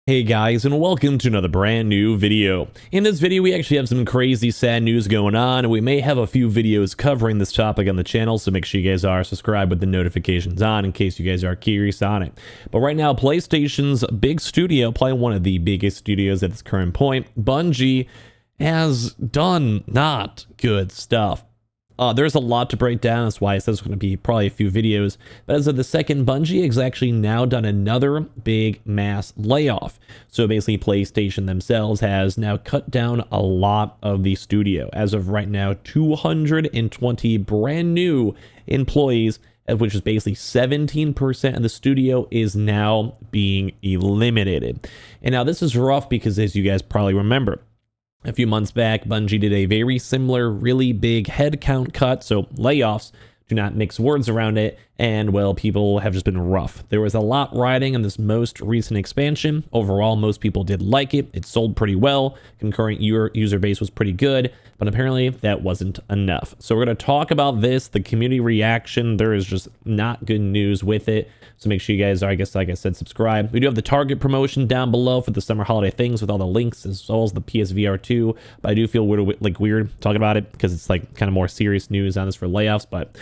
Hey guys, and welcome to another brand new video. In this video, we actually have some crazy sad news going on, and we may have a few videos covering this topic on the channel, so make sure you guys are subscribed with the notifications on in case you guys are curious on it. But right now, PlayStation's big studio, probably one of the biggest studios at this current point, Bungie, has done not good stuff. There's a lot to break down. That's why it says it's going to be probably a few videos. But as of the second, Bungie has actually now done another big mass layoff. So basically, PlayStation themselves has now cut down a lot of the studio. As of right now, 220 brand new employees, which is basically 17% of the studio, is now being eliminated. And now this is rough because, as you guys probably remember, a few months back, Bungie did a very similar, really big headcount cut, so layoffs, do not mix words around it, and, well, people have just been rough. There was a lot riding on this most recent expansion. Overall, most people did like it. It sold pretty well. Concurrent user base was pretty good, but apparently that wasn't enough. So we're going to talk about this, the community reaction. There is just not good news with it. So make sure you guys are, I guess, like I said, subscribe. We do have the Target promotion down below for the summer holiday things with all the links, as well as the PSVR 2. But I do feel weird talking about it because it's like kind of more serious news on this for layoffs. But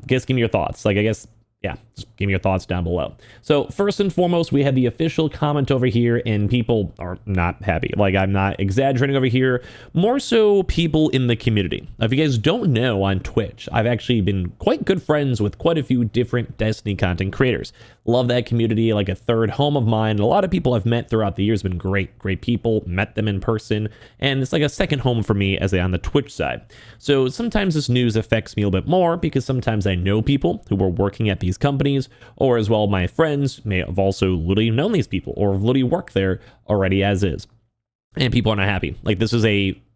guess give me your thoughts. I guess, yeah, just give me your thoughts down below. So first and foremost, we have the official comment over here, and people are not happy. Like, I'm not exaggerating over here. More so people in the community. If you guys don't know, on Twitch, I've actually been quite good friends with quite a few different Destiny content creators. Love that community, like a third home of mine. A lot of people I've met throughout the years have been great people, met them in person, and it's like a second home for me as on the Twitch side. So sometimes this news affects me a little bit more because sometimes I know people who were working at these companies, or as well my friends may have also literally known these people or literally worked there already as is. And people are not happy. Like, this is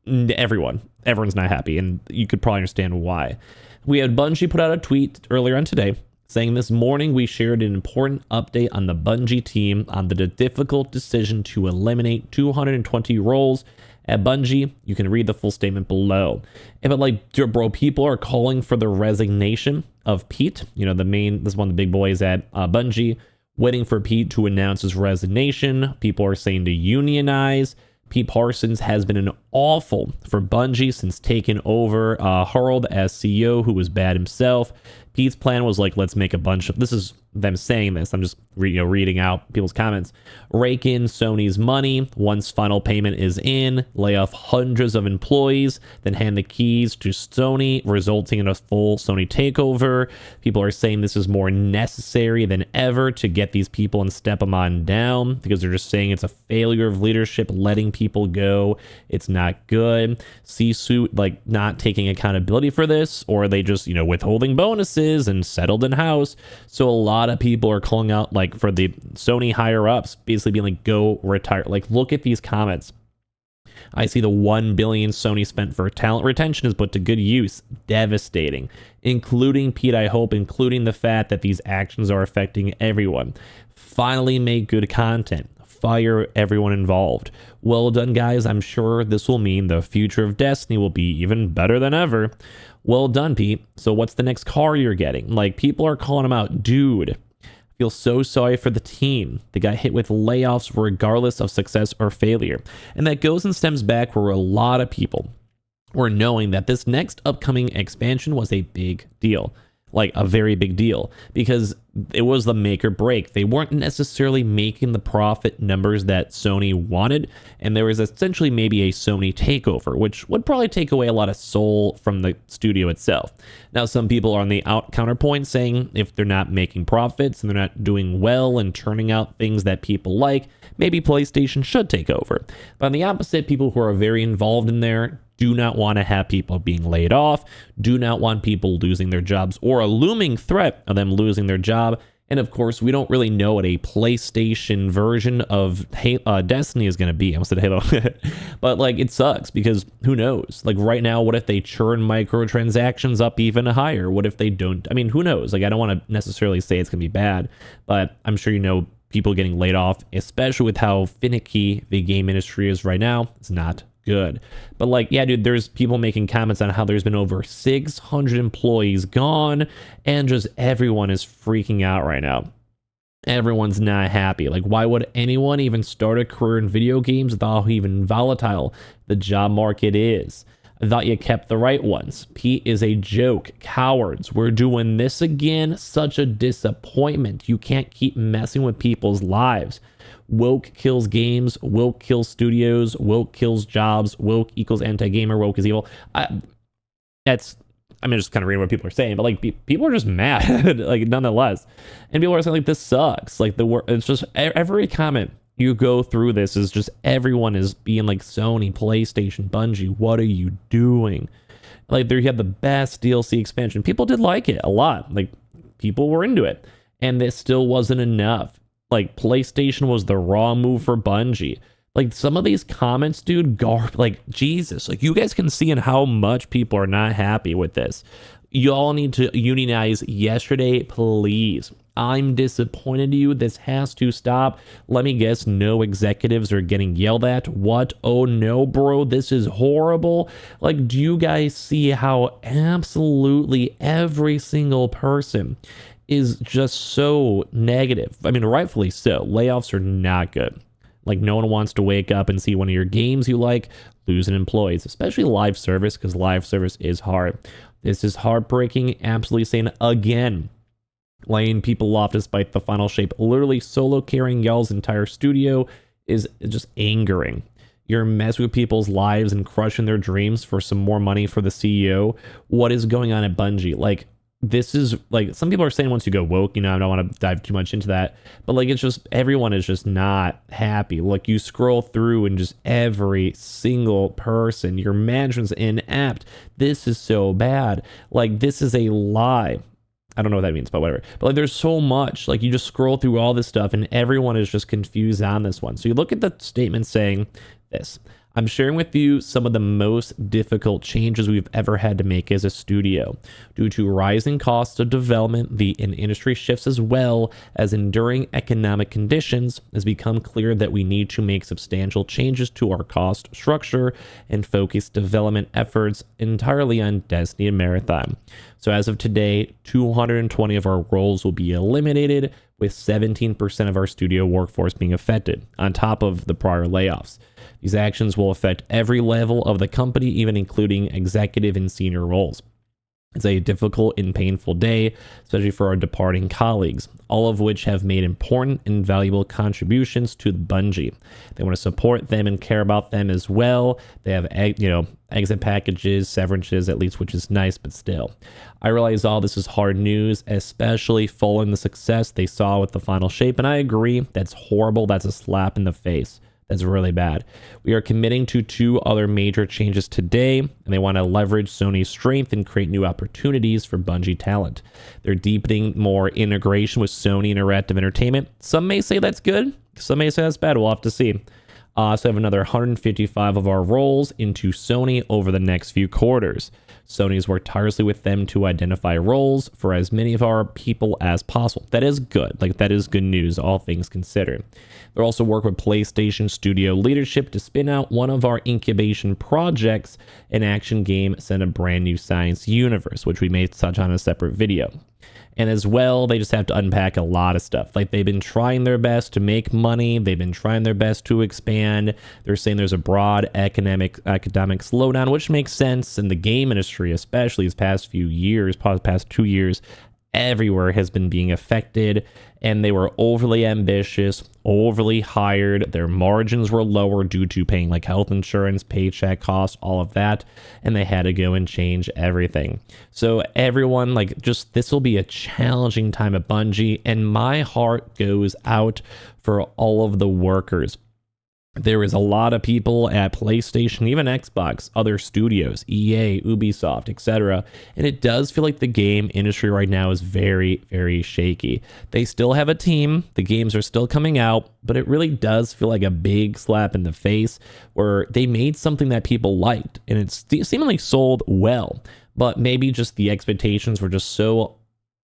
everyone's not happy, and you could probably understand why. We had Bungie put out a tweet earlier on today saying, "This morning we shared an important update on the Bungie team on the difficult decision to eliminate 220 roles at Bungie." You can read the full statement below. But like, bro, people are calling for the resignation of Pete. You know, this is one of the big boys at Bungie, waiting for Pete to announce his resignation. People are saying to unionize. Pete Parsons has been an awful for Bungie since taking over Harold as CEO, who was bad himself. Pete's plan was like, let's make a bunch of, this is them saying this, I'm just reading out people's comments, rake in Sony's money once final payment is in, lay off hundreds of employees, then hand the keys to Sony, resulting in a full Sony takeover. People are saying this is more necessary than ever to get these people and step them on down, because they're just saying it's a failure of leadership, letting people go. It's not good. C-suite like not taking accountability for this, or are they just withholding bonuses and settled in house? So a lot of people are calling out, like, for the Sony higher ups, basically being like, go retire. Like, look at these comments. I see the $1 billion Sony spent for talent retention is put to good use. Devastating. Including Pete, I hope, including the fact that these actions are affecting everyone. Finally make good content. Fire everyone involved. Well done, guys. I'm sure this will mean the future of Destiny will be even better than ever. Well done, Pete. So what's the next car you're getting? Like, people are calling him out. Dude, I feel so sorry for the team. They got hit with layoffs regardless of success or failure. And that goes and stems back where a lot of people were knowing that this next upcoming expansion was a big deal. Like, a very big deal, because it was the make or break. They weren't necessarily making the profit numbers that Sony wanted, and there was essentially maybe a Sony takeover, which would probably take away a lot of soul from the studio itself. Now, some people are on the counterpoint saying if they're not making profits and they're not doing well and turning out things that people like, maybe PlayStation should take over. But on the opposite, people who are very involved in there do not want to have people being laid off, do not want people losing their jobs, or a looming threat of them losing their job. And of course, we don't really know what a PlayStation version of Destiny is going to be. I almost said Halo. But like, it sucks because who knows? Like, right now, what if they churn microtransactions up even higher? What if they don't? I mean, who knows? Like, I don't want to necessarily say it's going to be bad, but I'm sure people getting laid off, especially with how finicky the game industry is right now. It's not good. But like, yeah, dude, there's people making comments on how there's been over 600 employees gone, and just everyone is freaking out right now. Everyone's not happy. Like, why would anyone even start a career in video games with how even volatile the job market is? I thought you kept the right ones. Pete is a joke. Cowards. We're doing this again. Such a disappointment. You can't keep messing with people's lives. Woke kills games. Woke kills studios. Woke kills jobs. Woke equals anti-gamer. Woke is evil. I'm just kind of reading what people are saying, but like people are just mad, like nonetheless. And people are saying like this sucks. Like it's just every comment you go through this is just everyone is being like Sony, PlayStation, Bungie. What are you doing? Like there you have the best DLC expansion. People did like it a lot. Like people were into it, and this still wasn't enough. Like PlayStation was the wrong move for Bungie. Like some of these comments, dude, like Jesus, like you guys can see in how much people are not happy with this. You all need to unionize yesterday, please. I'm disappointed in you. This has to stop. Let me guess, no executives are getting yelled at. What? Oh no, bro, this is horrible. Like, do you guys see how absolutely every single person is just so negative? I mean, rightfully so. Layoffs are not good. Like, no one wants to wake up and see one of your games you like losing employees, especially live service, because live service is hard. This is heartbreaking. Absolutely saying again, laying people off despite the final shape. Literally solo carrying y'all's entire studio is just angering. You're messing with people's lives and crushing their dreams for some more money for the CEO. What is going on at Bungie? Like, this is like, some people are saying once you go woke, I don't want to dive too much into that, but like it's just everyone is just not happy. Like you scroll through and just every single person, your management's inept. This is so bad. Like this is a lie. I don't know what that means, but whatever. But like there's so much, like you just scroll through all this stuff and everyone is just confused on this one. So you look at the statement saying this: I'm sharing with you some of the most difficult changes we've ever had to make as a studio. Due to rising costs of development, the industry shifts as well as enduring economic conditions, it's become clear that we need to make substantial changes to our cost structure and focus development efforts entirely on Destiny and Marathon. So as of today, 220 of our roles will be eliminated, with 17% of our studio workforce being affected, on top of the prior layoffs. These actions will affect every level of the company, even including executive and senior roles. It's a difficult and painful day, especially for our departing colleagues, all of which have made important and valuable contributions to Bungie. They want to support them and care about them as well. They have, exit packages, severances, at least, which is nice, but still. I realize all this is hard news, especially following the success they saw with the final shape, and I agree, that's horrible. That's a slap in the face. That's really bad. We are committing to 2 other major changes today, and they want to leverage Sony's strength and create new opportunities for Bungie talent. They're deepening more integration with Sony Interactive Entertainment. Some may say that's good. Some may say that's bad. We'll have to see. So have another 155 of our roles into Sony over the next few quarters. Sony's worked tirelessly with them to identify roles for as many of our people as possible. That is good. Like, that is good news, all things considered. They'll also work with PlayStation Studio leadership to spin out one of our incubation projects, an action game set in a brand new science universe, which we may touch on in a separate video. And as well, they just have to unpack a lot of stuff. Like, they've been trying their best to make money. They've been trying their best to expand. They're saying there's a broad economic slowdown, which makes sense in the game industry, especially these past 2 years. Everywhere has been being affected, and they were overly ambitious, overly hired. Their margins were lower due to paying like health insurance, paycheck costs, all of that, and they had to go and change everything. So everyone, like, just this will be a challenging time at Bungie, and my heart goes out for all of the workers. There is a lot of people at PlayStation, even Xbox, other studios, EA, Ubisoft, etc. And it does feel like the game industry right now is very, very shaky. They still have a team. The games are still coming out, but it really does feel like a big slap in the face where they made something that people liked and it's seemingly sold well, but maybe just the expectations were just so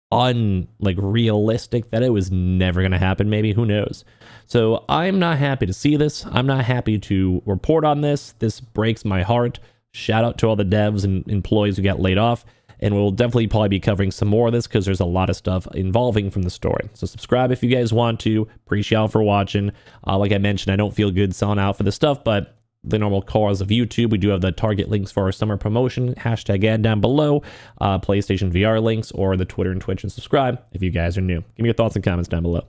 realistic that it was never going to happen. Maybe, who knows? So I'm not happy to see this. I'm not happy to report on this. This breaks my heart. Shout out to all the devs and employees who got laid off. and we'll definitely probably be covering some more of this because there's a lot of stuff involving from the story. So subscribe if you guys want to. Appreciate y'all for watching. Like I mentioned, I don't feel good selling out for this stuff, but the normal cause of YouTube, we do have the target links for our summer promotion, hashtag ad down below, PlayStation VR links, or the Twitter and Twitch, and subscribe if you guys are new. Give me your thoughts and comments down below.